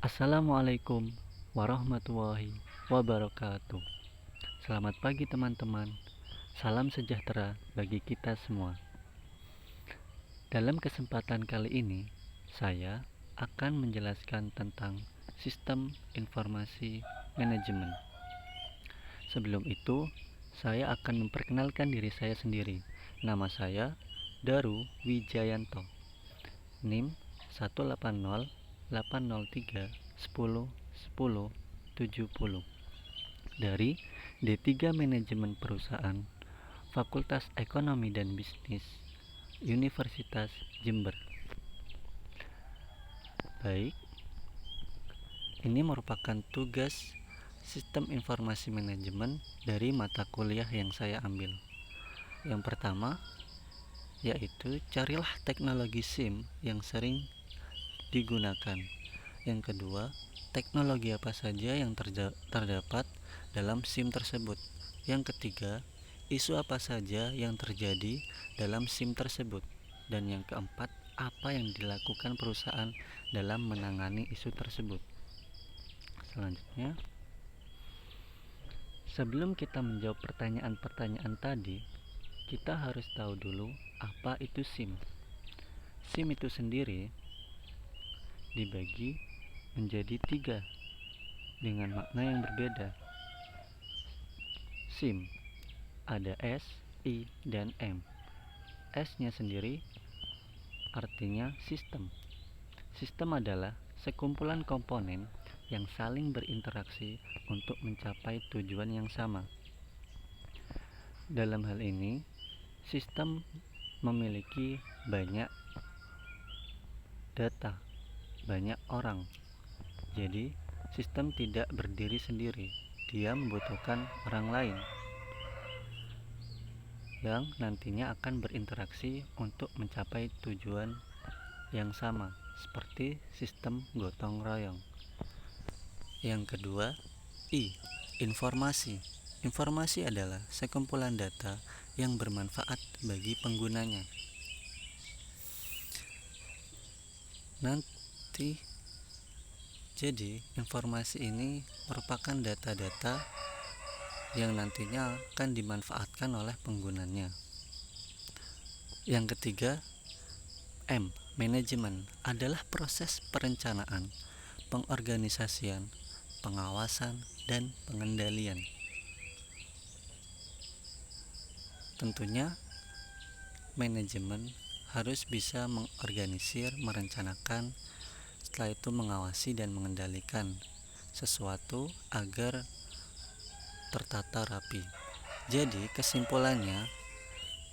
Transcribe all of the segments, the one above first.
Assalamualaikum warahmatullahi wabarakatuh. Selamat pagi teman-teman. Salam sejahtera bagi kita semua. Dalam kesempatan kali ini, saya akan menjelaskan tentang sistem informasi manajemen. Sebelum itu, saya akan memperkenalkan diri saya sendiri. Nama saya Daru Wijayanto. NIM 1808003101070 dari D3 Manajemen Perusahaan Fakultas Ekonomi dan Bisnis Universitas Jember. Baik, ini merupakan tugas sistem informasi manajemen dari mata kuliah yang saya ambil. Yang pertama, yaitu carilah teknologi SIM yang sering digunakan. Yang kedua, teknologi apa saja yang terdapat dalam SIM tersebut. Yang ketiga, isu apa saja yang terjadi dalam SIM tersebut. Dan yang keempat, apa yang dilakukan perusahaan dalam menangani isu tersebut. Selanjutnya, sebelum kita menjawab pertanyaan-pertanyaan tadi, kita harus tahu dulu apa itu SIM. SIM itu sendiri dibagi menjadi 3 dengan makna yang berbeda. SIM ada S, I, dan M. S-nya sendiri artinya sistem. Sistem adalah sekumpulan komponen yang saling berinteraksi untuk mencapai tujuan yang sama. Dalam hal ini, sistem memiliki banyak data, banyak orang. Jadi, sistem tidak berdiri sendiri. Dia membutuhkan orang lain yang nantinya akan berinteraksi untuk mencapai tujuan yang sama, seperti sistem gotong royong. Yang kedua, I. Informasi. Informasi adalah sekumpulan data yang bermanfaat bagi penggunanya. Jadi informasi ini merupakan data-data yang nantinya akan dimanfaatkan oleh penggunanya. Yang ketiga, M. Manajemen adalah proses perencanaan, pengorganisasian, pengawasan, dan pengendalian. Tentunya, manajemen harus bisa mengorganisir, merencanakan, setelah itu mengawasi dan mengendalikan sesuatu agar tertata rapi. Jadi kesimpulannya,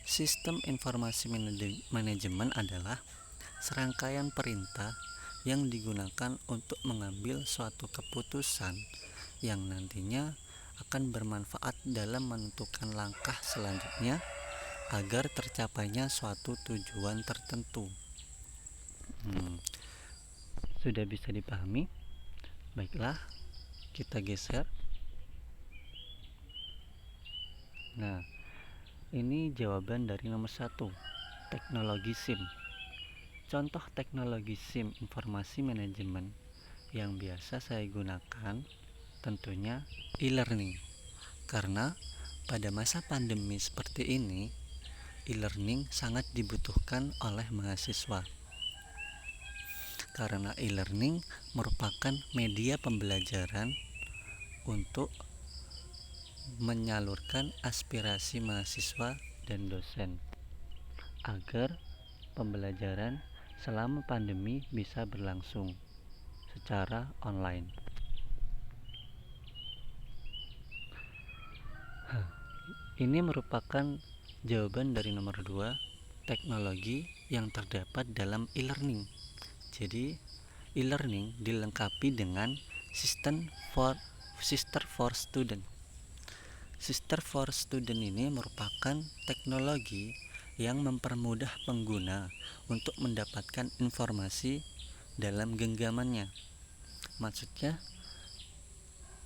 sistem informasi manajemen adalah serangkaian perintah yang digunakan untuk mengambil suatu keputusan yang nantinya akan bermanfaat dalam menentukan langkah selanjutnya agar tercapainya suatu tujuan tertentu. Sudah bisa dipahami? Baiklah, kita geser. Nah, ini jawaban dari nomor 1, teknologi SIM. Contoh teknologi SIM informasi manajemen yang biasa saya gunakan tentunya e-learning. Karena pada masa pandemi seperti ini, e-learning sangat dibutuhkan oleh mahasiswa. Karena e-learning merupakan media pembelajaran untuk menyalurkan aspirasi mahasiswa dan dosen agar pembelajaran selama pandemi bisa berlangsung secara online. Ini merupakan jawaban dari nomor 2, teknologi yang terdapat dalam e-learning. Jadi, e-learning dilengkapi dengan Sister for Student. Sister for Student ini merupakan teknologi yang mempermudah pengguna untuk mendapatkan informasi dalam genggamannya. Maksudnya,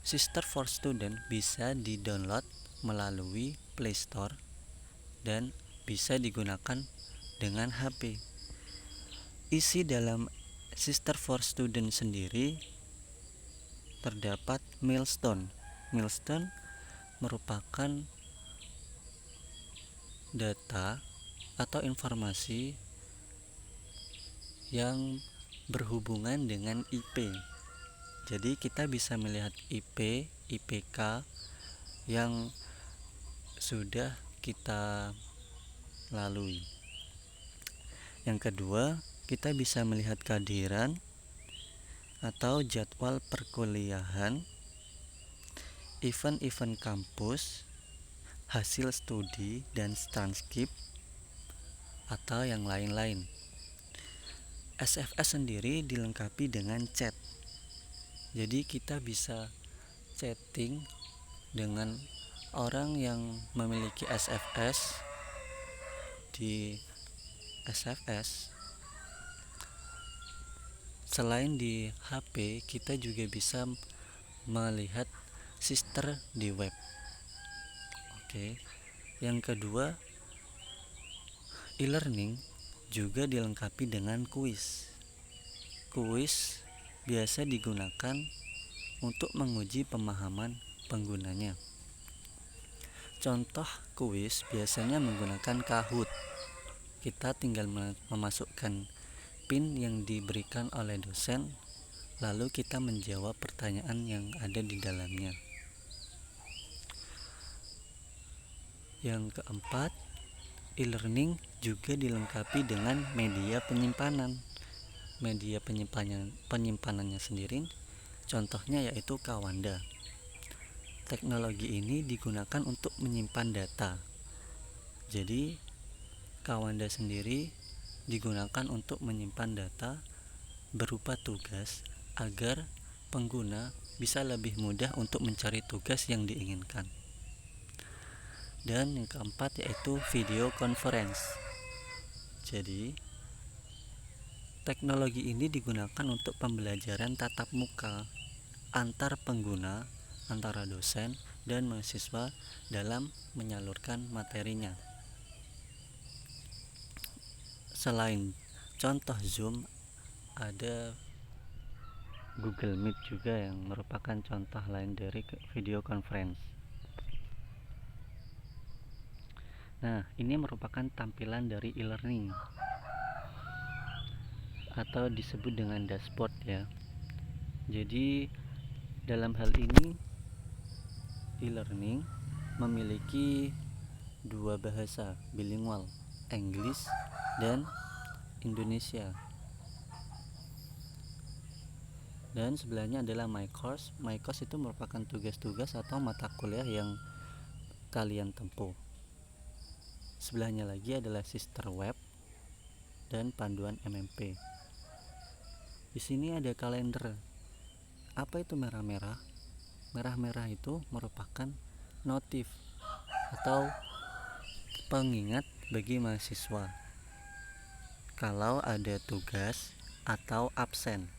Sister for Student bisa di-download melalui Play Store dan bisa digunakan dengan HP. Isi dalam Sister for Student sendiri terdapat milestone. Milestone merupakan data atau informasi yang berhubungan dengan IP. Jadi kita bisa melihat IP, IPK yang sudah kita lalui. Yang kedua, kita bisa melihat kehadiran atau jadwal perkuliahan, event-event kampus, hasil studi dan transkrip atau yang lain-lain. SFS sendiri dilengkapi dengan chat. Jadi kita bisa chatting dengan orang yang memiliki SFS di SFS. Selain di HP, kita juga bisa melihat sister di web. Oke. Yang kedua, e-learning juga dilengkapi dengan kuis. Kuis biasa digunakan untuk menguji pemahaman penggunanya. Contoh kuis biasanya menggunakan Kahoot. Kita tinggal memasukkan PIN yang diberikan oleh dosen, lalu kita menjawab pertanyaan yang ada di dalamnya. Yang keempat, e-learning juga dilengkapi dengan media penyimpanan. Media penyimpanannya sendiri, contohnya yaitu Kawanda. Teknologi ini digunakan untuk menyimpan data. Jadi, Kawanda sendiri digunakan untuk menyimpan data berupa tugas agar pengguna bisa lebih mudah untuk mencari tugas yang diinginkan. Dan yang keempat yaitu video conference. Jadi, teknologi ini digunakan untuk pembelajaran tatap muka antar pengguna, antara dosen dan mahasiswa dalam menyalurkan materinya. Selain contoh Zoom, ada Google Meet juga yang merupakan contoh lain dari video conference. Nah, ini merupakan tampilan dari e-learning atau disebut dengan dashboard ya. Jadi dalam hal ini e-learning memiliki dua bahasa bilingual, Inggris dan Indonesia. Dan sebelahnya adalah My Course. My Course itu merupakan tugas-tugas atau mata kuliah yang kalian tempuh. Sebelahnya lagi adalah Sister Web dan panduan MMP. Di sini ada kalender. Apa itu merah-merah? Merah-merah itu merupakan notif atau pengingat bagi mahasiswa kalau ada tugas atau absen.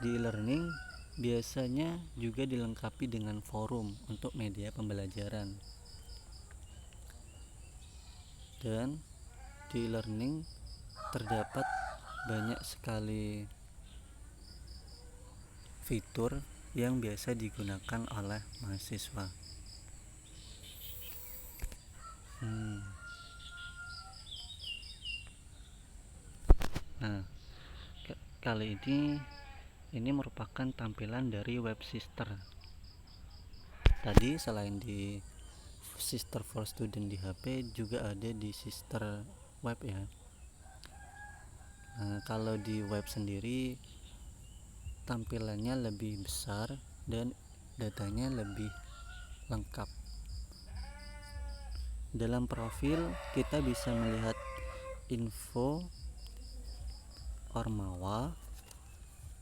Di e-learning biasanya juga dilengkapi dengan forum untuk media pembelajaran. Dan di e-learning terdapat banyak sekali fitur yang biasa digunakan oleh mahasiswa. Nah, kali ini merupakan tampilan dari web sister. Tadi selain di Sister for Student di HP, juga ada di Sister Web ya. Nah, kalau di web sendiri tampilannya lebih besar dan datanya lebih lengkap. Dalam profil kita bisa melihat info Ormawa,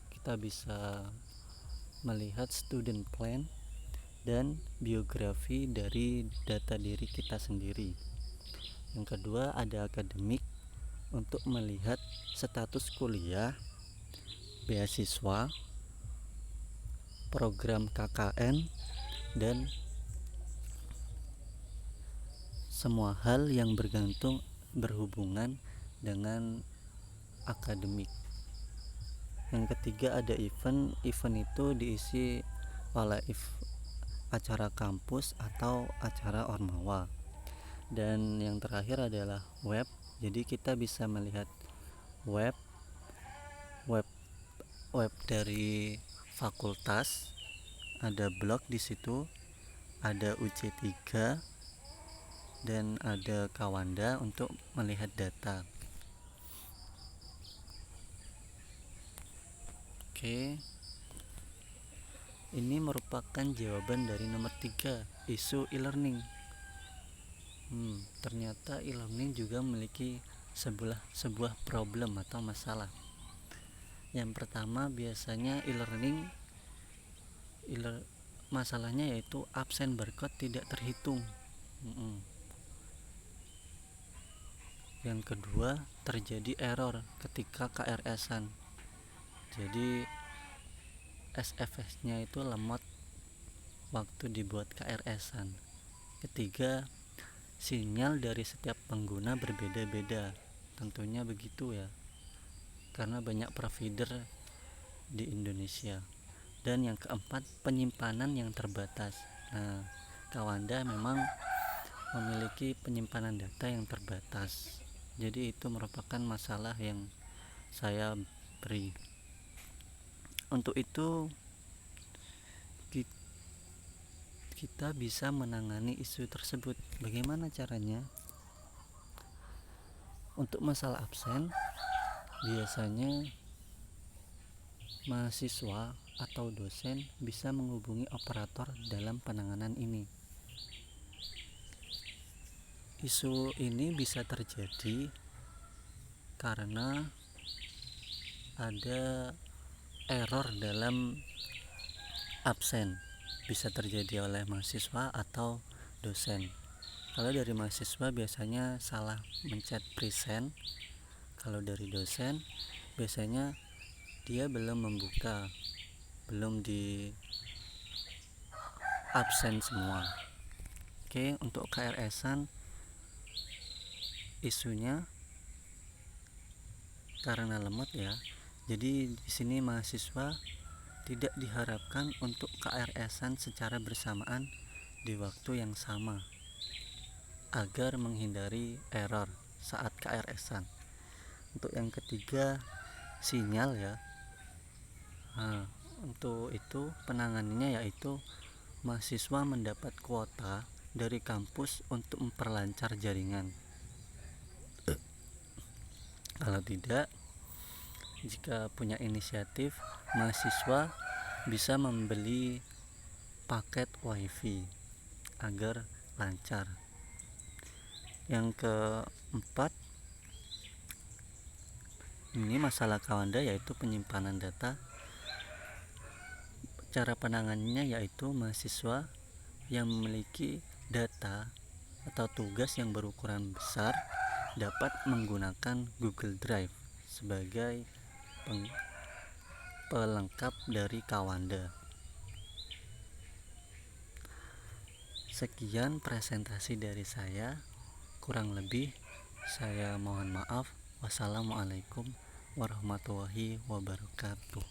kita bisa melihat student plan dan biografi dari data diri kita sendiri. Yang kedua ada akademik untuk melihat status kuliah, beasiswa, program KKN, dan semua hal yang berhubungan dengan akademik. Yang ketiga ada event. Event itu diisi oleh acara kampus atau acara ormawa. Dan yang terakhir adalah web. Jadi kita bisa melihat web web web dari fakultas, ada blog di situ, ada UC3 dan ada Kawanda untuk melihat data. Oke. Ini merupakan jawaban dari nomor 3, isu e-learning. Ternyata e-learning juga memiliki sebuah problem atau masalah. Yang pertama, biasanya masalahnya yaitu absen barcode tidak terhitung. Yang kedua, terjadi error ketika KRS-an. Jadi SFS-nya itu lemot waktu dibuat KRS-an. Ketiga, sinyal dari setiap pengguna berbeda-beda. Tentunya begitu ya, karena banyak provider di Indonesia. Dan yang keempat, penyimpanan yang terbatas. Nah, Kawanda memang memiliki penyimpanan data yang terbatas. Jadi itu merupakan masalah yang saya beri. Untuk itu kita bisa menangani isu tersebut. Bagaimana caranya? Untuk masalah absen, biasanya mahasiswa atau dosen bisa menghubungi operator dalam penanganan ini. Isu ini bisa terjadi karena ada error dalam absen. Bisa terjadi oleh mahasiswa atau dosen. Kalau dari mahasiswa biasanya salah mencet present. Kalau dari dosen biasanya dia belum membuka, belum di absen semua. Oke, untuk KRS-an isunya karena lemot ya. Jadi di sini mahasiswa tidak diharapkan untuk KRS-an secara bersamaan di waktu yang sama agar menghindari error saat KRS-an. Untuk yang ketiga, sinyal ya. Untuk itu penanganannya yaitu mahasiswa mendapat kuota dari kampus untuk memperlancar jaringan. Kalau tidak, jika punya inisiatif, mahasiswa bisa membeli paket wifi agar lancar. Yang keempat, ini masalah Kawanda yaitu penyimpanan data. Cara penanganannya yaitu mahasiswa yang memiliki data atau tugas yang berukuran besar dapat menggunakan Google Drive sebagai pelengkap dari Kawanda. Sekian presentasi dari saya, kurang lebih saya mohon maaf. Wassalamualaikum warahmatullahi wabarakatuh.